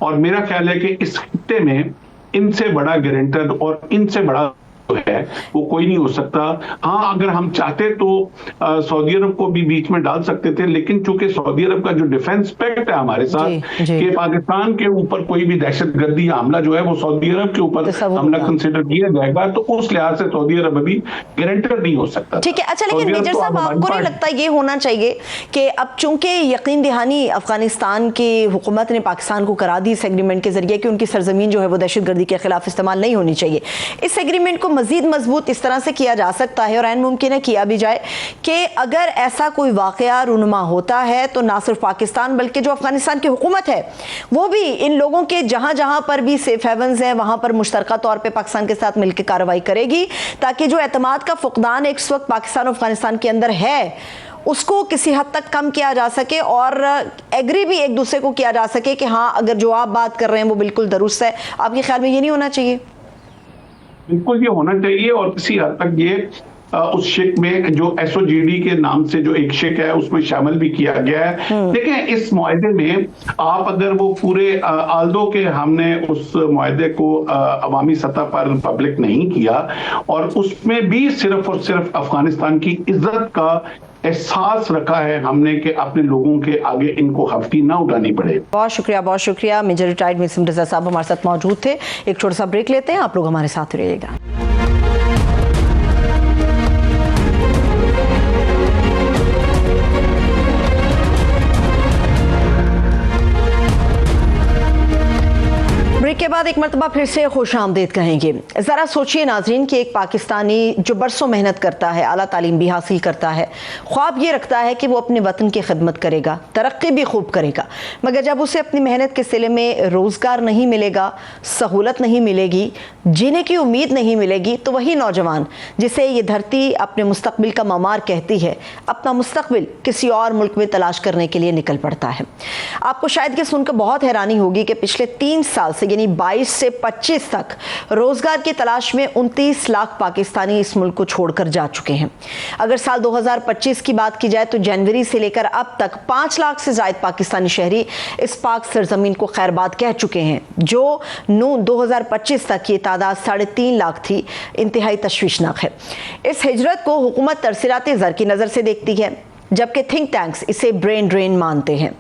और मेरा ख्याल है कि इस खित्ते में इनसे बड़ा गारंटर और इनसे बड़ा है वो कोई नहीं हो सकता। हाँ, अगर हम चाहते तो सऊदी अरब को भी बीच में डाल सकते थे, लेकिन चूंकि सऊदी अरब का जो डिफेंस पैक्ट है हमारे साथ कि पाकिस्तान के ऊपर कोई भी दहशतगर्दी हमला जो है वो सऊदी अरब के ऊपर हमला कंसिडर किया जाएगा, तो उस लिहाज से सऊदी अरब अभी गारंटर नहीं हो सकता। ठीक है, अच्छा, लेकिन मेजर साहब आपको नहीं लगता ये होना चाहिए कि अब चूंकि यकीन दहानी अफगानिस्तान की हुकूमत ने पाकिस्तान को करा दी इस एग्रीमेंट के जरिए कि उनकी सरजमीन जो है वो दहशतगर्दी के खिलाफ इस्तेमाल नहीं होनी चाहिए, इस एग्रीमेंट को मजीद मजबूत इस तरह से किया जा सकता है और ऐन मुमकिन है किया भी जाए कि अगर ऐसा कोई वाकया रूनुमा होता है तो ना सिर्फ पाकिस्तान बल्कि जो अफगानिस्तान की हुकूमत है वो भी इन लोगों के जहां जहां पर भी सेफ हेवन्स हैं वहां पर मुश्तरका तौर पर पाकिस्तान के साथ मिलकर कार्रवाई करेगी, ताकि जो एतमाद का फुकदान इस वक्त पाकिस्तान और अफगानिस्तान के अंदर है उसको किसी हद तक कम किया जा सके और एग्री भी एक दूसरे को किया जा सके कि हाँ, अगर जो आप बात कर रहे हैं वो बिल्कुल दुरुस्त है। आपके ख्याल में ये नहीं होना चाहिए? बिल्कुल ये होना चाहिए, और किसी हद तक ये उस शिक में जो SOGD के नाम से जो एक शिक है उसमें शामिल भी किया गया है। देखिए, इस मुआहदे में आप अगर वो पूरे आल्दो के हमने उस मुआहदे को अवामी सतह पर पब्लिक नहीं किया और उसमें भी सिर्फ और सिर्फ अफगानिस्तान की इज्जत का एहसास रखा है हमने कि अपने लोगों के आगे इनको हफ्ती ना उठानी पड़े। बहुत शुक्रिया। मेजर रिटायर्ड मिसिम रजा साहब हमारे साथ मौजूद थे। एक छोटा सा ब्रेक लेते हैं, आप लोग हमारे साथ रहिएगा। ब्रेक के बाद एक मरतबा फिर से खुश आमदीद कहेंगे। ज़रा सोचिए नाजरीन कि एक पाकिस्तानी जो बरसों मेहनत करता है, आला तालीम भी हासिल करता है, ख्वाब ये रखता है कि वो अपने वतन की खिदमत करेगा, तरक्की भी खूब करेगा, मगर जब उसे अपनी मेहनत के सिले में रोज़गार नहीं मिलेगा, सहूलत नहीं मिलेगी, जीने की उम्मीद नहीं मिलेगी, तो वही नौजवान जिसे ये धरती अपने मुस्तकबिल का ममार कहती है, अपना मुस्तकबिल किसी और मुल्क में तलाश करने के लिए निकल पड़ता है। आपको शायद ये सुनकर बहुत हैरानी होगी कि पिछले 3 साल से यानी 22 से 25 तक रोजगार की तलाश में 29 लाख पाकिस्तानी इस मुल्क को छोड़कर जा चुके हैं। अगर साल 2025 की बात की जाए तो जनवरी से लेकर अब तक 5 लाख से ज्यादा पाकिस्तानी शहरी इस पाक सरजमीन को खैरबाद कह चुके हैं, जो 2025 तक ये तादाद 3.5 लाख थी। इंतहाई तशवीशनाक है। इस हिजरत को हुकूमत तरसीराते ज़र की नज़र से देखती है, जबकि थिंक टैंक्स इसे ब्रेन ड्रेन मानते हैं।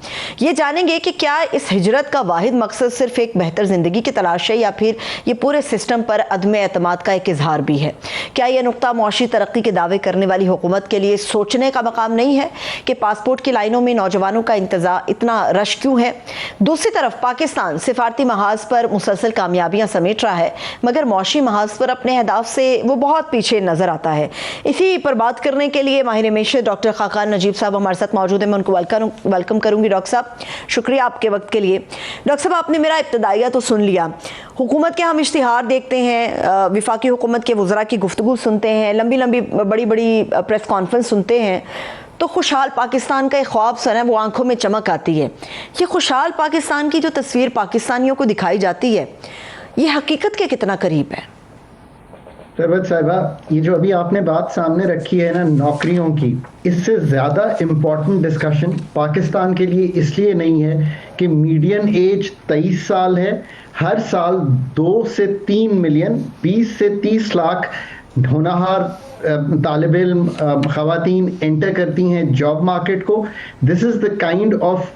ये जानेंगे कि क्या इस हिजरत का वाहिद मकसद सिर्फ एक बेहतर ज़िंदगी की तलाश है या फिर ये पूरे सिस्टम पर अदम एतमाद का एक इजहार भी है। क्या यह नुक्ता मुआशी तरक्की के दावे करने वाली हुकूमत के लिए सोचने का मकाम नहीं है कि पासपोर्ट की लाइनों में नौजवानों का इंतजार इतना रश क्यों है? दूसरी तरफ पाकिस्तान सिफारती महाज पर मुसलसल कामयाबियाँ समेट रहा है, मगर मुआशी महाज पर अपने अहदाफ से वो बहुत पीछे नजर आता है। इसी पर बात करने के लिए माहिर मेशत डॉक्टर खाकान नजीब साहब हमारे साथ मौजूद है। मैं उनको वेलकम करूंगी। डॉक्टर साहब, शुक्रिया आपके वक्त के लिए। डॉक्टर साहब, आपने मेरा इब्तदाइया तो सुन लिया। हुकूमत के हम इश्तिहार देखते हैं, विफाकी हुकूमत के वज़रा की गुफ्तगू सुनते हैं, लंबी लंबी बड़ी बड़ी प्रेस कॉन्फ्रेंस सुनते हैं, तो खुशहाल पाकिस्तान का एक ख्वाब सन है वो आंखों में चमक आती है। ये खुशहाल पाकिस्तान की जो तस्वीर पाकिस्तानियों को दिखाई जाती है, ये हकीकत के कितना करीब है? सरवत साहिबा, ये जो अभी आपने बात सामने रखी है ना नौकरियों की, इससे ज़्यादा इम्पोर्टेंट डिस्कशन पाकिस्तान के लिए इसलिए नहीं है कि मीडियन एज 23 साल है। हर साल 2 से 3 मिलियन 20 से 30 लाख होनहार तालिब इल्म ख़वातीन एंटर करती हैं जॉब मार्केट को। This is the kind of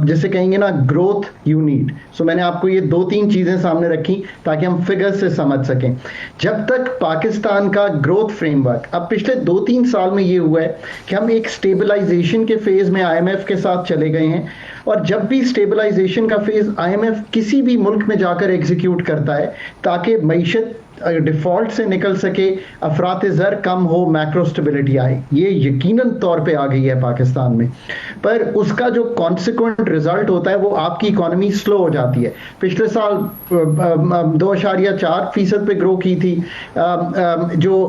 जैसे कहेंगे ना ग्रोथ यू नीड। सो मैंने आपको ये 2-3 चीज़ें सामने रखी ताकि हम फिगर से समझ सकें। जब तक पाकिस्तान का ग्रोथ फ्रेमवर्क, अब पिछले 2-3 साल में ये हुआ है कि हम एक स्टेबलाइजेशन के फेज़ में IMF के साथ चले गए हैं, और जब भी स्टेबलाइजेशन का फेज़ IMF किसी भी मुल्क में जाकर एग्जीक्यूट करता है ताकि मईशत डिफ़ॉल्ट से निकल सके, अफरात ज़र कम हो, मैक्रो स्टेबिलिटी आए, ये यकीनन तौर पे आ गई है पाकिस्तान में। पर उसका जो कॉन्सिक्वेंट रिजल्ट होता है वो आपकी इकॉनमी स्लो हो जाती है। पिछले साल 2.4% पे ग्रो की थी, जो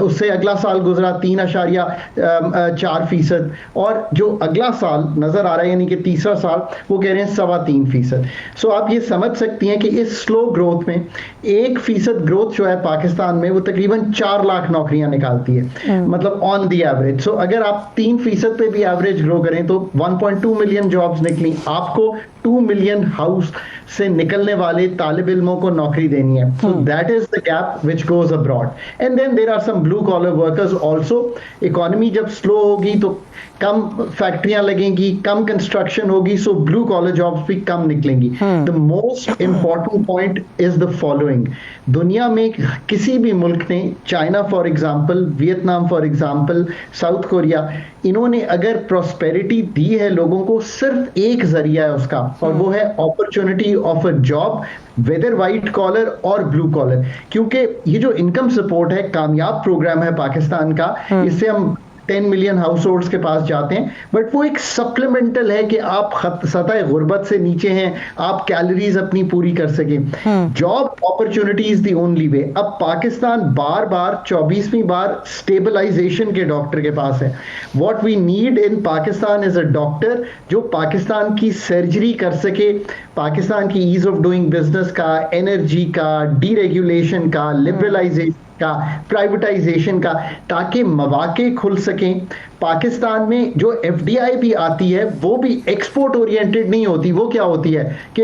उससे अगला साल गुजरा 3.4%, और जो अगला साल नज़र आ रहा है यानी कि तीसरा साल वो कह रहे हैं 3.25%। सो आप ये समझ सकती हैं कि इस स्लो ग्रोथ में 1% ग्रोथ जो है पाकिस्तान में वो तकरीबन 4 लाख नौकरियां निकालती है, मतलब ऑन दी एवरेज। सो अगर आप 3% पे भी एवरेज ग्रो करें तो 1.2 मिलियन जॉब्स निकली। आपको 2 मिलियन हाउस से निकलने वाले तालिब इल्मों को नौकरी देनी है. So that is the gap which goes abroad. And then there are some blue collar workers also. Economy जब स्लो होगी तो कम फैक्ट्रियां लगेंगी, कम कंस्ट्रक्शन होगी, सो ब्लू कॉलर जॉब्स भी कम निकलेंगी. The most important point is the following. दुनिया में किसी भी मुल्क ने, China for example, Vietnam for example, south Korea, इन्होंने अगर प्रॉस्पेरिटी दी है लोगों को, सिर्फ एक जरिया है उसका, और वो है opportunity of a job, whether white collar और ब्लू कॉलर. क्योंकि ये जो इनकम सपोर्ट है, कामयाब प्रोग्राम है पाकिस्तान का, इससे हम 10 मिलियन हाउस होल्ड्स के पास जाते हैं, बट वो एक सप्लीमेंटल है कि आप सतह गुर्बत से नीचे हैं, आप कैलोरीज अपनी पूरी कर सकें. Job opportunity is the only way. अब पाकिस्तान बार बार 24वीं बार स्टेबलाइजेशन के डॉक्टर के पास है. What we need in Pakistan is a doctor जो पाकिस्तान की सर्जरी कर सके, पाकिस्तान की ईज ऑफ डूइंग बिजनेस का, एनर्जी का, डीरेगुलेशन का, लिबरलाइजेशन का, प्राइवेटाइजेशन का, ताकि मौके खुल सकें. पाकिस्तान में जो एफडीआई भी आती है वो भी एक्सपोर्ट ओरिएंटेड नहीं होती. वो क्या होती है कि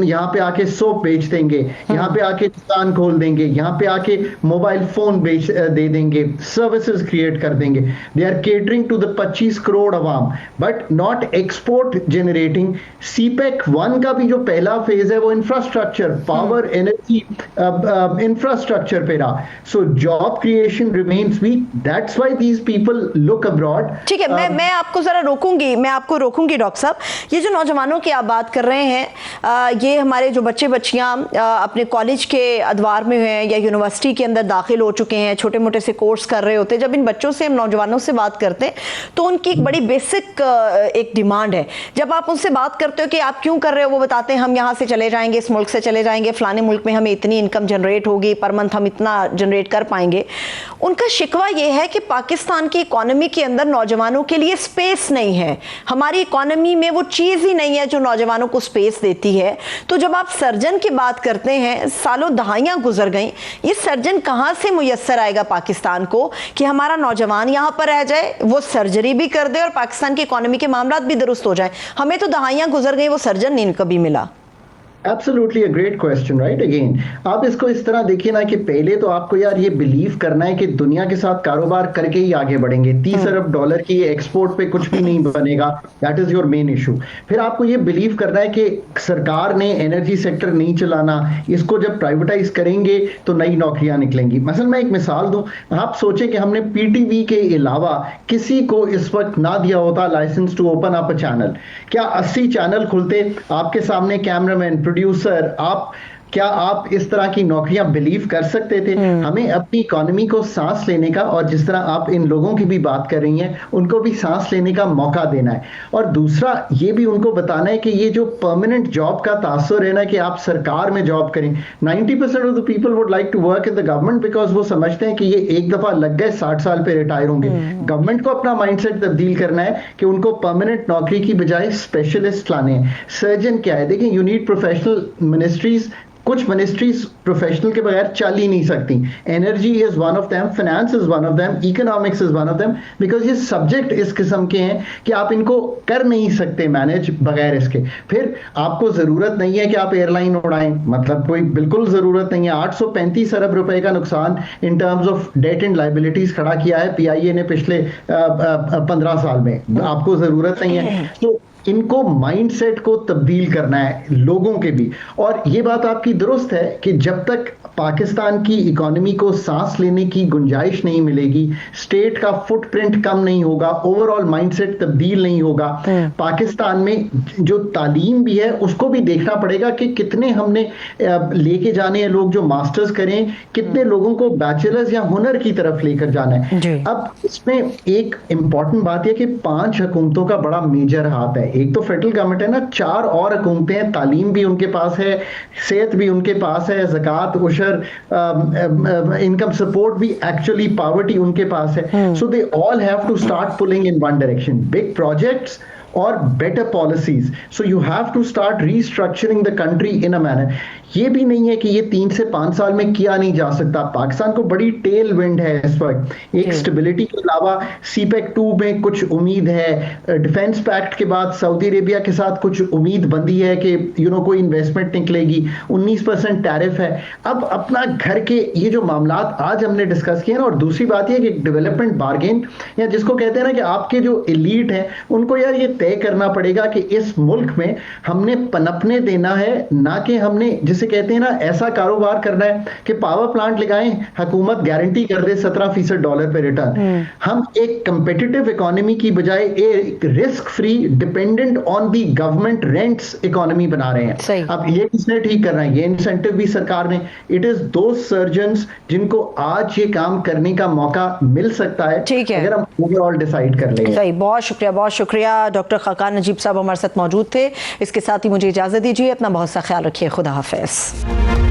यहाँ पे आके सोप बेच देंगे, यहाँ पे आके दुकान खोल देंगे, यहाँ पे आके मोबाइल फोन बेच दे देंगे, सर्विसेज क्रिएट कर देंगे. They are catering to the 25 crore अवाम, but not export generating. CPEC 1 का भी जो पहला फेज है वो इंफ्रास्ट्रक्चर, पावर, एनर्जी इंफ्रास्ट्रक्चर पे रहा. So job creation remains weak. That's why these people look abroad. ठीक है, मैं आपको जरा रोकूंगी, डॉक्टर साहब. ये जो नौजवानों की आप बात कर रहे हैं, ये हमारे जो बच्चे बच्चियां अपने कॉलेज के अदवार में हैं या यूनिवर्सिटी के अंदर दाखिल हो चुके हैं, छोटे मोटे से कोर्स कर रहे होते हैं. जब इन बच्चों से, हम नौजवानों से बात करते हैं तो उनकी एक बड़ी बेसिक एक डिमांड है. जब आप उनसे बात करते हो कि आप क्यों कर रहे हो, वो बताते हैं हम यहाँ से चले जाएंगे, इस मुल्क से चले जाएंगे, फलाने मुल्क में हमें इतनी इनकम जनरेट होगी, पर मंथ हम इतना जनरेट कर पाएंगे. उनका शिकवा ये है कि पाकिस्तान की इकोनॉमी के अंदर नौजवानों के लिए स्पेस नहीं है. हमारी इकोनॉमी में वो चीज ही नहीं है जो नौजवानों को स्पेस देती है. तो जब आप सर्जन की बात करते हैं, सालों दहाइयां गुजर गई, ये सर्जन कहां से मुयस्सर आएगा पाकिस्तान को कि हमारा नौजवान यहां पर रह जाए, वो सर्जरी भी कर दे और पाकिस्तान की इकोनॉमी के मामलात भी दुरुस्त हो जाए. हमें तो दहाइयां गुजर गई, वो सर्जन नहीं कभी मिला. Absolutely a great question, right? Again, आप इसको इस तरह देखिए ना कि पहले तो आपको यार ये बिलीव करना है कि दुनिया के साथ कारोबार करके ही आगे बढ़ेंगे. 30 अरब डॉलर की एक्सपोर्ट पे कुछ भी नहीं बनेगा. That is your main issue. फिर आपको ये बिलीव करना है कि सरकार ने एनर्जी सेक्टर नहीं चलाना, इसको जब प्राइवेटाइज करेंगे तो नई नौकरियां निकलेंगी. मसलन मैं एक मिसाल दूं, आप सोचें कि हमने पीटीवी के अलावा किसी को इस वक्त ना दिया होता licence to open up a channel, क्या 80 चैनल खुलते? आपके सामने कैमरामैन, प्रोड्यूसर, क्या आप इस तरह की नौकरियां बिलीव कर सकते थे? हमें अपनी इकोनॉमी को सांस लेने का, और जिस तरह आप इन लोगों की भी बात कर रही हैं, उनको भी सांस लेने का मौका देना है. और दूसरा ये भी उनको बताना है कि ये जो परमानेंट जॉब का तासुर है ना कि आप सरकार में जॉब करें, 90% of the people would like to work in the government because वो समझते हैं कि ये एक दफा लग गए 60 साल पे रिटायर होंगे. गवर्नमेंट को अपना माइंडसेट तब्दील करना है कि उनको परमानेंट नौकरी की बजाय स्पेशलिस्ट लाने हैं. सर्जन क्या है, देखिए, यू नीड प्रोफेशनल मिनिस्ट्रीज. कुछ मिनिस्ट्रीज प्रोफेशनल के बगैर चल ही नहीं सकती. Energy is one of them, finance is one of them, economics is one of them, because ये सब्जेक्ट इस किस्म के हैं कि आप इनको कर नहीं सकते मैनेज बगैर इसके. फिर आपको जरूरत नहीं है कि आप एयरलाइन उड़ाएं, मतलब कोई बिल्कुल जरूरत नहीं है. 835 अरब रुपए का नुकसान in terms of debt and liabilities खड़ा किया है पीआईए ने पिछले 15 साल में. आपको जरूरत नहीं है. तो इनको माइंडसेट को तब्दील करना है लोगों के भी. और ये बात आपकी दुरुस्त है कि जब तक पाकिस्तान की इकोनॉमी को सांस लेने की गुंजाइश नहीं मिलेगी, स्टेट का फुटप्रिंट कम नहीं होगा, ओवरऑल माइंडसेट तब्दील नहीं होगा. पाकिस्तान में जो तालीम भी है उसको भी देखना पड़ेगा कि कितने हमने लेके जाने हैं लोग जो मास्टर्स करें, कितने लोगों को बैचलर्स या हुनर की तरफ लेकर जाना है. अब इसमें एक इंपॉर्टेंट बात है कि 5 हुकूमतों का बड़ा मेजर हाथ है. एक तो फेडरल गवर्नमेंट है ना, 4 और हुकूमतें हैं, तालीम भी उनके पास है, सेहत भी उनके पास है, ज़कात, उशर, इनकम सपोर्ट भी, एक्चुअली पॉवर्टी उनके पास है. So they all have to start pulling in one direction. Big projects और better policies. So you have to start restructuring the country in a manner. ये भी नहीं है कि ये 3 से 5 साल में किया नहीं जा सकता. पाकिस्तान को बड़ी टेल विंड है इस वक्त. एक स्टेबिलिटी के अलावा सीपेक 2 में कुछ उम्मीद है. डिफेंस पैक्ट के बाद सऊदी अरेबिया के साथ कुछ उम्मीद बंदी है कि कोई इन्वेस्टमेंट निकलेगी. 19% टैरिफ है. अब अपना घर के ये जो मामला आज हमने डिस्कस किए ना, और दूसरी बात ये कि डेवलपमेंट बार्गेन, या जिसको कहते हैं ना कि आपके जो एलीट हैं उनको यार ये तय करना पड़ेगा कि इस मुल्क में हमने पनपने देना है, ना कि हमने जिसे कहते हैं ना ऐसा कारोबार करना है कि पावर प्लांट लगाएं, हुकूमत गारंटी कर दे 17% डॉलर पे रिटर्न. हम एक कंपेटिटिव इकोनॉमी की बजाय एक risk free dependent on the government rents economy बना रहे हैं. अब ये किसने ठीक करना है? ये इंसेंटिव भी सरकार ने. इट इज दो सर्जन्स जिनको आज ये काम करने का मौका मिल सकता है, ठीक है, अगर हम ओवरऑल डिसाइड कर लें. सही. बहुत शुक्रिया डॉक्टर खाकान नजीब साहब हमारे साथ मौजूद थे. इसके साथ ही मुझे इजाजत दीजिए. अपना बहुत सा ख्याल रखिए. खुदा हाफिज.